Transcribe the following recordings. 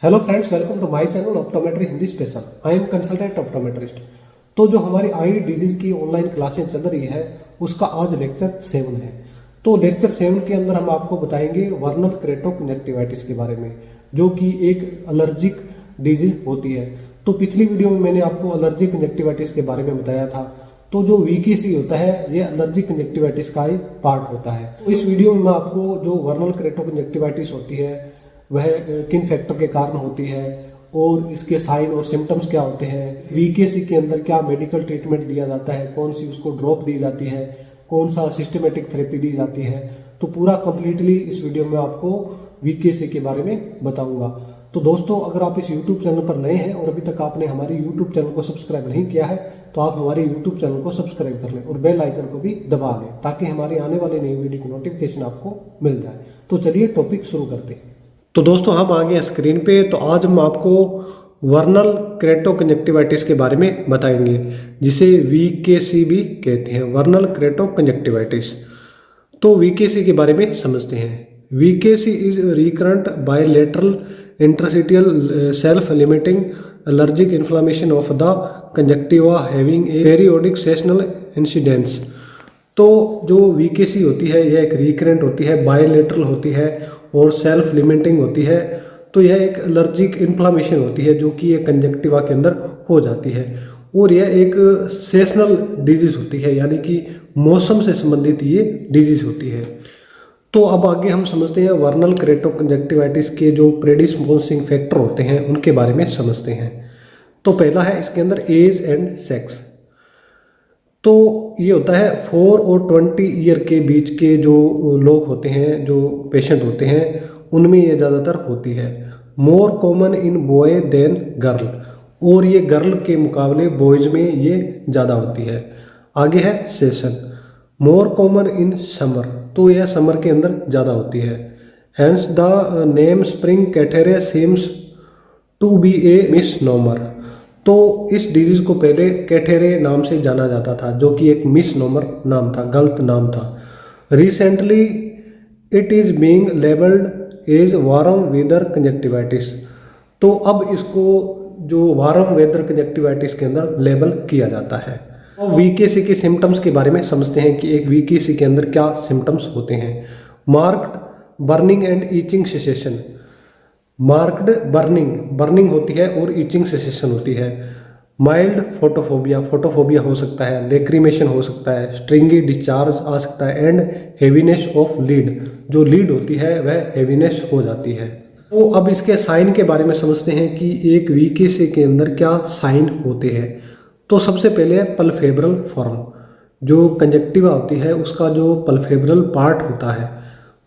Hello friends, welcome to my channel optometry Hindi special. I am consultant optometrist. तो जो हमारी eye disease की online क्लासें चल रही है उसका आज लेक्चर 7 है। तो लेक्चर 7 के अंदर हम आपको बताएंगे वर्नल केरेटोकंजक्टिवाइटिस के बारे में, जो कि एक एलर्जिक डिजीज़ होती है। तो पिछली वीडियो में मैंने आपको एलर्जिक कंजक्टिवाइटिस के बारे में बताया था। तो जो वीकेसी होता है ये एलर्जिक कंजक्टिवाइटिस का एक पार्ट होता है। तो इस वीडियो में मैं आपको जो वर्नल केरेटोकंजक्टिवाइटिस होती है वह किन फैक्टर के कारण होती है और इसके साइन और सिम्टम्स क्या होते हैं, वीकेसी के अंदर क्या मेडिकल ट्रीटमेंट दिया जाता है, कौन सी उसको ड्रॉप दी जाती है, कौन सा सिस्टमेटिक थेरेपी दी जाती है। तो पूरा कंप्लीटली इस वीडियो में आपको वीकेसी के बारे में बताऊंगा। तो दोस्तों, अगर आप इस YouTube चैनल पर नए हैं और अभी तक आपने हमारे YouTube चैनल को सब्सक्राइब नहीं किया है तो आप हमारे YouTube चैनल को सब्सक्राइब कर लें और बेल आइकन को भी दबा लें ताकि हमारी आने वाली नई वीडियो की नोटिफिकेशन आपको मिल जाए। तो चलिए टॉपिक शुरू करते हैं। तो दोस्तों, हम आ गए स्क्रीन पे। तो आज हम आपको वर्नल केरेटोकंजक्टिवाइटिस के बारे में बताएंगे, जिसे वीकेसी भी कहते हैं, वर्नल केरेटोकंजक्टिवाइटिस। तो वीकेसी के बारे में समझते हैं। वीकेसी is recurrent bilateral interstitial self limiting allergic inflammation of the conjunctiva having a periodic sessional incidence. तो जो वीकेसी होती है यह एक रिकरेंट होती है, बायलैटरल होती है और सेल्फ लिमिटिंग होती है। तो यह एक एलर्जिक इन्फ्लामेशन होती है जो कि एक कंजक्टिवा के अंदर हो जाती है और यह एक सेशनल डिजीज होती है, यानी कि मौसम से संबंधित ये डिजीज होती है। तो अब आगे हम समझते हैं वर्नल केरेटोकंजक्टिवाइटिस के जो प्रेडिस्पोजिंग फैक्टर होते हैं उनके बारे में समझते हैं। तो पहला है इसके अंदर एज एंड सेक्स। तो ये होता है 4 और 20 ईयर के बीच के जो लोग होते हैं, जो पेशेंट होते हैं, उनमें ये ज़्यादातर होती है। More common in boy than girl, और ये गर्ल के मुकाबले बॉयज़ में ये ज़्यादा होती है। आगे है session, more common in summer, तो यह समर के अंदर ज़्यादा होती है। Hence the name spring catarrh seems to be a misnomer. तो इस डिजीज को पहले कैटेरे नाम से जाना जाता था, जो कि एक मिसनोमर नाम था, गलत नाम था। Recently it is being labelled as warm weather conjunctivitis. तो अब इसको जो वार्म वेदर कंजक्टिवाइटिस के अंदर लेबल किया जाता है। और वीकेसी के सिम्टम्स के बारे में समझते हैं कि एक वीकेसी के अंदर क्या सिम्टम्स होते हैं। Marked burning and itching sensation. Marked burning होती है और ईचिंग सेंसेशन होती है। माइल्ड फोटोफोबिया हो सकता है, लेक्रीमेशन हो सकता है, स्ट्रिंगी डिस्चार्ज आ सकता है एंड हेवीनेस ऑफ लीड, जो लीड होती है वह हेवीनेस हो जाती है। तो अब इसके साइन के बारे में समझते हैं कि एक वीकेसी के अंदर क्या साइन होते हैं। तो सबसे पहले है पल्पेब्रल फॉर्म। जो कंजक्टिवा होती है उसका जो पल्पेब्रल पार्ट होता है,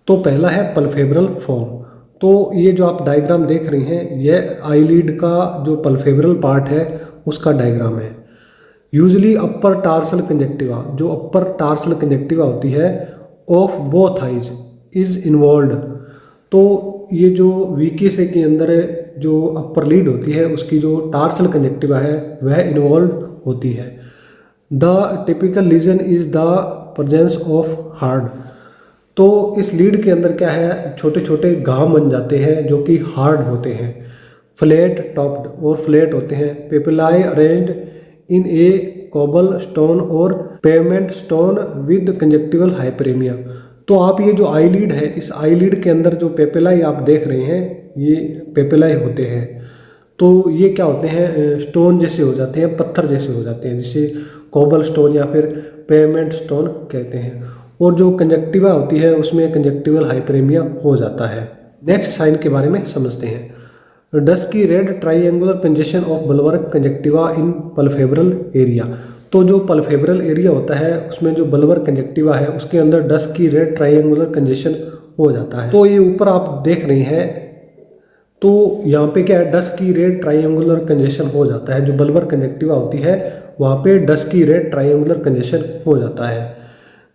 तो पहला है पल्पेब्रल फॉर्म। तो ये जो आप डायग्राम देख रही हैं यह आईलिड का जो पल्पेब्रल पार्ट है उसका डायग्राम है। यूजली अपर टार्सल कंजक्टिवा, जो अपर टार्सल कंजक्टिवा होती है of both eyes is involved. तो ये जो वीकेसी के अंदर जो अपर लीड होती है उसकी जो टार्सल कंजक्टिवा है वह इन्वॉल्व होती है। The typical lesion is the presence of hard. तो इस लीड के अंदर क्या है, छोटे छोटे घाव बन जाते हैं जो कि हार्ड होते हैं। फ्लैट टॉप्ड और फ्लैट होते हैं। Papillae arranged in a cobblestone और pavement stone with conjunctival hyperaemia. तो आप ये जो आईलिड है, इस आईलिड के अंदर जो पेपिलाई आप देख रहे हैं ये पेपिलाई होते हैं। तो ये क्या होते हैं, स्टोन जैसे हो जाते हैं, पत्थर जैसे हो जाते हैं, जिसे कोबल स्टोन या फिर पेवमेंट स्टोन कहते हैं। और जो कंजक्टिवा होती है उसमें कंजक्टिवल हाइपरेमिया हो जाता है। नेक्स्ट साइन के बारे में समझते हैं। Dusky red triangular congestion of bulbar conjunctiva in palpebral area. तो जो पल्पेब्रल एरिया होता है उसमें जो बल्बर कंजक्टिवा है उसके अंदर डस्की रेड ट्राइएंगुलर कंजेशन हो जाता है। तो ये ऊपर आप देख रहे हैं, तो यहाँ पे क्या है, डस्की रेड ट्राइएंगुलर कंजेशन हो जाता है। जो बल्बर कंजक्टिवा होती है वहाँ पे डस्की रेड ट्राइएंगुलर कंजेशन हो जाता है।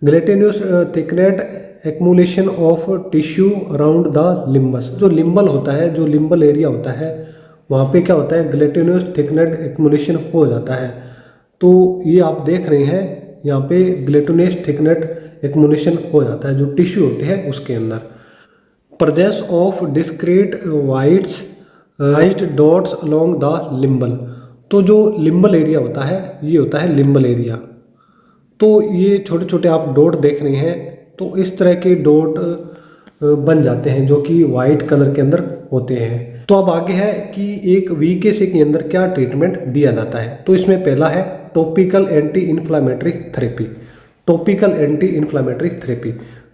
Gelatinous thickened accumulation of tissue around the limbus. जो लिम्बल होता है, जो लिम्बल एरिया होता है वहाँ पे क्या होता है, ग्लेटेन्यूस थिकनेट एक्मुलेशन हो जाता है। तो ये आप देख रहे हैं यहाँ पे ग्लेटेन्यूस थिकनेट एक्मुलेशन हो जाता है जो टिश्यू होते हैं उसके अंदर। Presence of discrete whitish raised dots along the limbal. तो जो लिम्बल एरिया होता है ये होता है लिम्बल एरिया। तो ये छोटे छोटे आप डॉट देख रहे हैं, तो इस तरह के डॉट बन जाते हैं जो कि वाइट कलर के अंदर होते हैं। तो अब आगे है कि एक वीकेसी के अंदर क्या ट्रीटमेंट दिया जाता है। तो इसमें पहला है topical anti inflammatory therapy. Topical anti inflammatory therapy,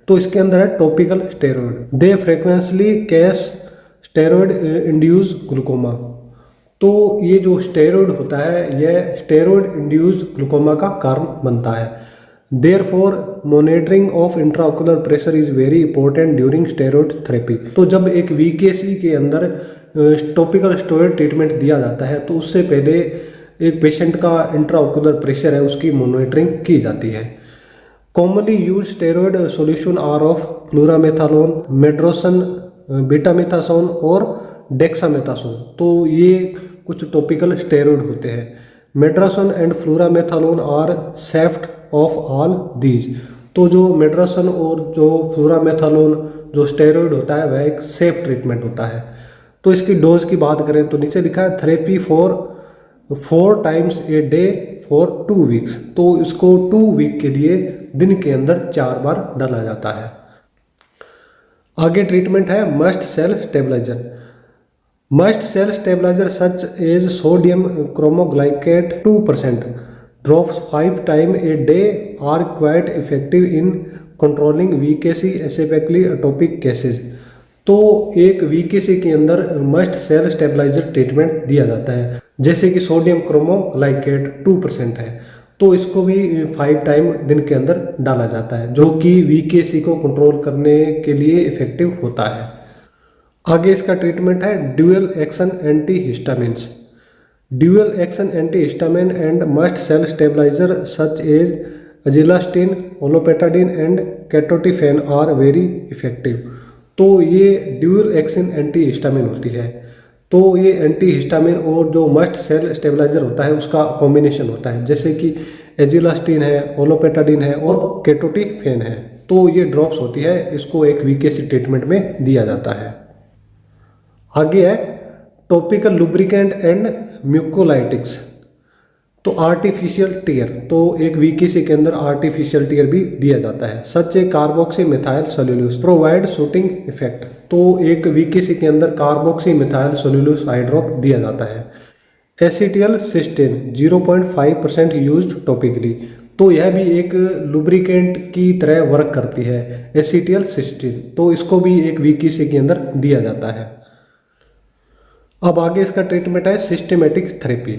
तो इसके अंदर है topical steroid. They frequently cause steroid induced glaucoma. तो ये जो स्टेरॉयड होता है यह स्टेरॉयड इंड्यूस ग्लूकोमा का कारण बनता है। Therefore monitoring of intraocular pressure is very important during steroid therapy. तो जब एक वीकेसी के अंदर टॉपिकल स्टेरॉयड ट्रीटमेंट दिया जाता है तो उससे पहले एक पेशेंट का इंट्राओकुलर प्रेशर है उसकी मॉनिटरिंग की जाती है। Commonly used steroid solution are of fluorometholone, medrysone, betamethasone और डेक्सामेथासोन। तो ये कुछ टॉपिकल स्टेरॉयड होते हैं। Medrysone and fluorometholone are safest of all these. तो जो मेड्रोसन और जो फ्लोरामेथालोन जो स्टेरॉयड होता है वह एक सेफ ट्रीटमेंट होता है। तो इसकी डोज की बात करें तो नीचे लिखा है therapy for 4 times a day for 2 weeks. तो इसको 2 वीक के लिए दिन के अंदर 4 बार डाला जाता है। आगे ट्रीटमेंट है mast cell stabiliser. Mast cell stabiliser such as sodium cromoglycate 2% drops 5 time a day are quite effective in controlling VKC especially atopic cases. तो एक वीकेसी के अंदर मस्ट सेल स्टेबलाइजर ट्रीटमेंट दिया जाता है, जैसे कि सोडियम क्रोमोग्लाइकेट 2% है तो इसको भी 5 टाइम दिन के अंदर डाला जाता है जो कि वीकेसी को कंट्रोल करने के लिए इफेक्टिव होता है। आगे इसका ट्रीटमेंट है dual action anti histamines. Dual action anti histamine and mast cell stabiliser such as azelastine, olopatadine and ketotifen are very effective. तो ये ड्यूअल एक्शन एंटी हिस्टामिन होती है। तो ये एंटी हिस्टामिन और जो मस्ट सेल स्टेबलाइजर होता है उसका कॉम्बिनेशन होता है, जैसे कि एजिलास्टिन है, ओलोपेटाडिन है और केटोटिफेन है। तो ये ड्रॉप्स होती है, इसको एक वीकेसी ट्रीटमेंट में दिया जाता है। आगे है टॉपिकल लुब्रिकेंट एंड म्यूकोलाइटिक्स। तो आर्टिफिशियल टीयर, तो एक वीकेसी के अंदर आर्टिफिशियल टीयर भी दिया जाता है। Such a carboxy methyl cellulose provide soothing effect. तो एक वीकेसी के अंदर carboxy methyl cellulose eye drop दिया जाता है। Acetyl cysteine 0.5% used topically. तो यह भी एक लुब्रिकेंट की तरह वर्क करती है, एसिटिल सिस्टीन। तो इसको भी एक वीकेसी के अंदर दिया जाता है। अब आगे इसका ट्रीटमेंट है सिस्टेमेटिक थेरेपी।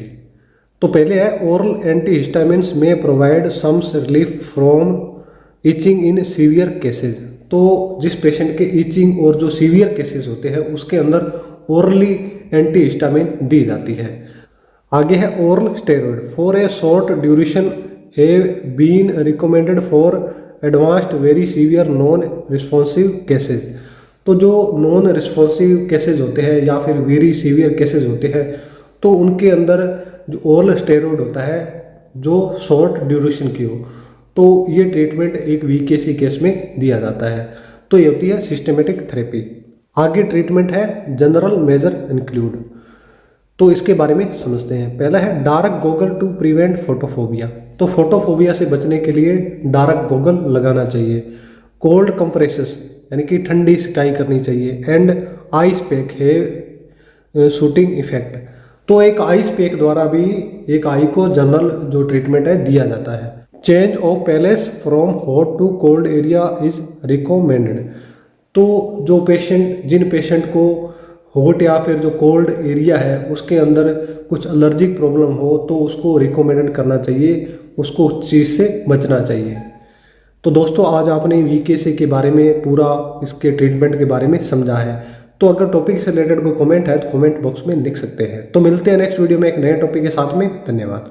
तो पहले है oral antihistamines may provide some relief from itching in severe cases. तो जिस पेशेंट के इचिंग और जो सीवियर केसेस होते हैं उसके अंदर ओरली एंटीहिस्टामिन दी जाती है। आगे है oral steroid for a short duration have been recommended for advanced very severe non responsive cases. तो जो नॉन रिस्पॉन्सिव केसेस होते हैं या फिर वेरी सीवियर केसेस होते हैं तो उनके अंदर जो ओरल स्टेरॉयड होता है जो शॉर्ट ड्यूरेशन की हो, तो ये ट्रीटमेंट एक वीकेसी केस में दिया जाता है। तो ये होती है सिस्टेमेटिक थेरेपी। आगे ट्रीटमेंट है जनरल मेजर इंक्लूड। तो इसके बारे में समझते हैं। पहला है dark goggle to prevent photophobia. तो फोटोफोबिया से बचने के लिए डार्क गॉगल लगाना चाहिए। कोल्ड कंप्रेसेस यानी कि ठंडी सिकाई करनी चाहिए। एंड आइस पैक है शूटिंग इफेक्ट। तो एक आइस पैक द्वारा भी एक आई को जनरल जो ट्रीटमेंट है दिया जाता है। Change of palace from hot to cold area is recommended. तो जो जिन पेशेंट को हॉट या फिर जो कोल्ड एरिया है उसके अंदर कुछ एलर्जिक प्रॉब्लम हो तो उसको रिकमेंडेड करना चाहिए, उसको उस चीज़ से बचना चाहिए। तो दोस्तों आज आपने वीकेसी के बारे में पूरा इसके ट्रीटमेंट के बारे में समझा है। तो अगर टॉपिक से रिलेटेड कोई कमेंट है तो कमेंट बॉक्स में लिख सकते हैं। तो मिलते हैं नेक्स्ट वीडियो में एक नए टॉपिक के साथ में। धन्यवाद।